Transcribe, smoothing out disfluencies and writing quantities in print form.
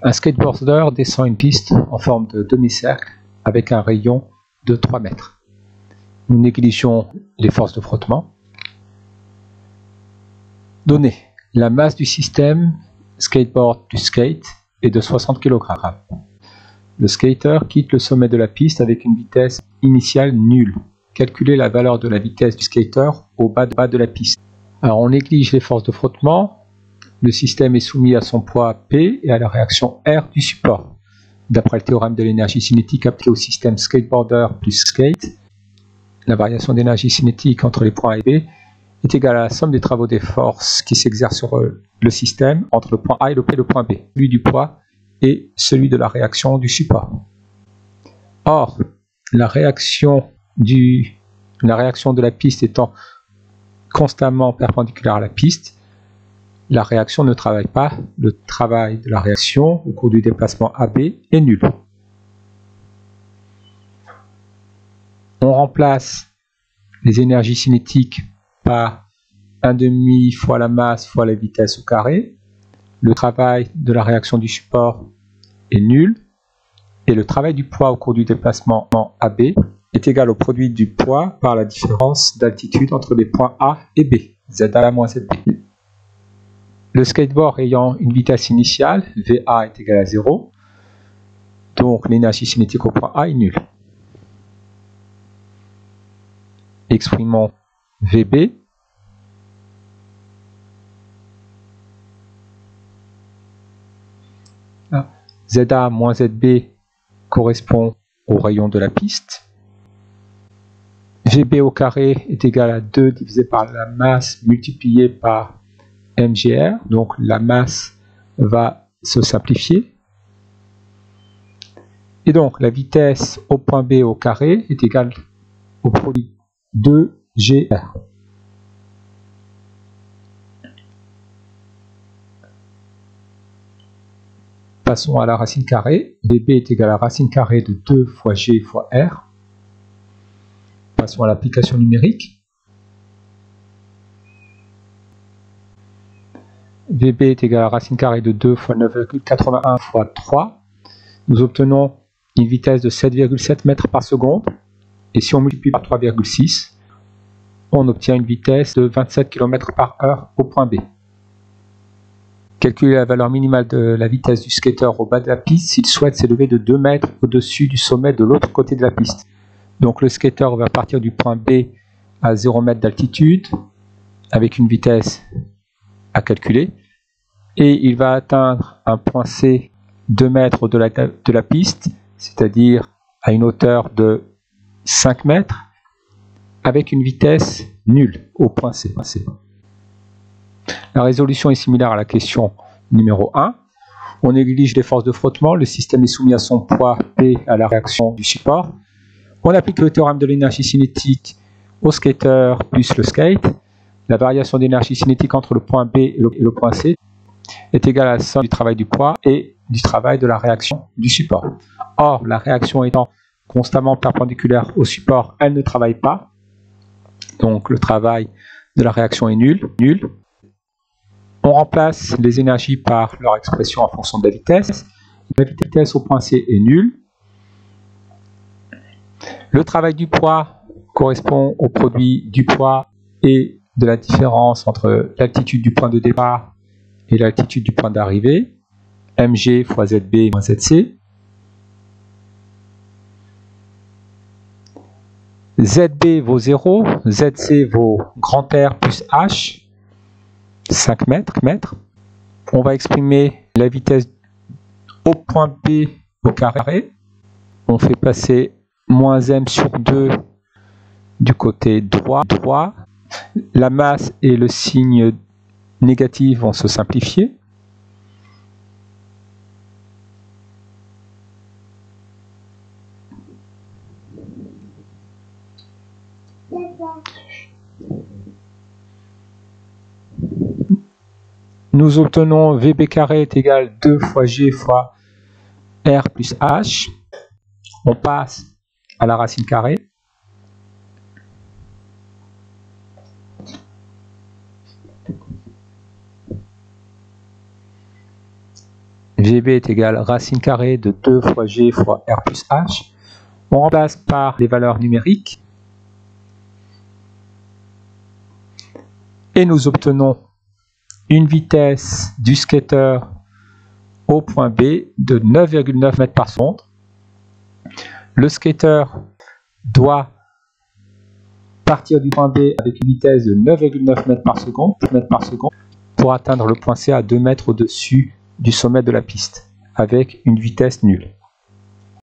Un skateboarder descend une piste en forme de demi-cercle avec un rayon de 3 mètres. Nous négligeons les forces de frottement. Données. La masse du système skateboard plus skate est de 60 kg. Le skater quitte le sommet de la piste avec une vitesse initiale nulle. Calculez la valeur de la vitesse du skater au bas de la piste. Alors on néglige les forces de frottement. Le système est soumis à son poids P et à la réaction R du support. D'après le théorème de l'énergie cinétique appliqué au système skateboarder plus skate, la variation d'énergie cinétique entre les points A et B est égale à la somme des travaux des forces qui s'exercent sur le système entre le point A et le point B, celui du poids et celui de la réaction du support. Or, la réaction de la piste étant constamment perpendiculaire à la piste, la réaction ne travaille pas. Le travail de la réaction au cours du déplacement AB est nul. On remplace les énergies cinétiques par 1/2 fois la masse fois la vitesse au carré. Le travail de la réaction du support est nul. Et le travail du poids au cours du déplacement en AB est égal au produit du poids par la différence d'altitude entre les points A et B, ZA moins ZB. Le skateboard ayant une vitesse initiale, VA est égal à 0, donc l'énergie cinétique au point A est nulle. Exprimons VB. ZA moins ZB correspond au rayon de la piste. VB au carré est égal à 2 divisé par la masse multipliée par mgr, donc la masse va se simplifier. Et donc la vitesse au point B au carré est égale au produit 2gr. Passons à la racine carrée. VB est égal à racine carrée de 2 fois g fois r. Passons à l'application numérique. VB est égal à racine carrée de 2 fois 9,81 fois 3. Nous obtenons une vitesse de 7,7 mètres par seconde. Et si on multiplie par 3,6, on obtient une vitesse de 27 km par heure au point B. Calculer la valeur minimale de la vitesse du skater au bas de la piste s'il souhaite s'élever de 2 mètres au-dessus du sommet de l'autre côté de la piste. Donc le skater va partir du point B à 0 mètre d'altitude avec une vitesse à calculer et il va atteindre un point C 2 mètres au-delà de la piste, c'est-à-dire à une hauteur de 5 mètres avec une vitesse nulle au point C. La résolution est similaire à la question numéro 1. On néglige les forces de frottement, le système est soumis à son poids P à la réaction du support. On applique le théorème de l'énergie cinétique au skater plus le skate. La variation d'énergie cinétique entre le point B et le point C est égale à la somme du travail du poids et du travail de la réaction du support. Or, la réaction étant constamment perpendiculaire au support, elle ne travaille pas. Donc le travail de la réaction est nul. On remplace les énergies par leur expression en fonction de la vitesse. La vitesse au point C est nulle. Le travail du poids correspond au produit du poids et de la différence entre l'altitude du point de départ et l'altitude du point d'arrivée, mg fois zb moins zc. Zb vaut 0, zc vaut grand R plus h, 5 mètres. On va exprimer la vitesse au point B au carré. On fait passer moins m sur 2 du côté droit. La masse et le signe négatif vont se simplifier. Nous obtenons VB carré est égal à 2 fois G fois R plus H. On passe à la racine carrée. Gb est égal racine carrée de 2 fois G fois R plus H. On remplace par les valeurs numériques et nous obtenons une vitesse du skater au point B de 9,9 mètres par seconde. Le skater doit partir du point B avec une vitesse de 9,9 mètres par seconde pour atteindre le point C à 2 mètres au-dessus du sommet de la piste avec une vitesse nulle.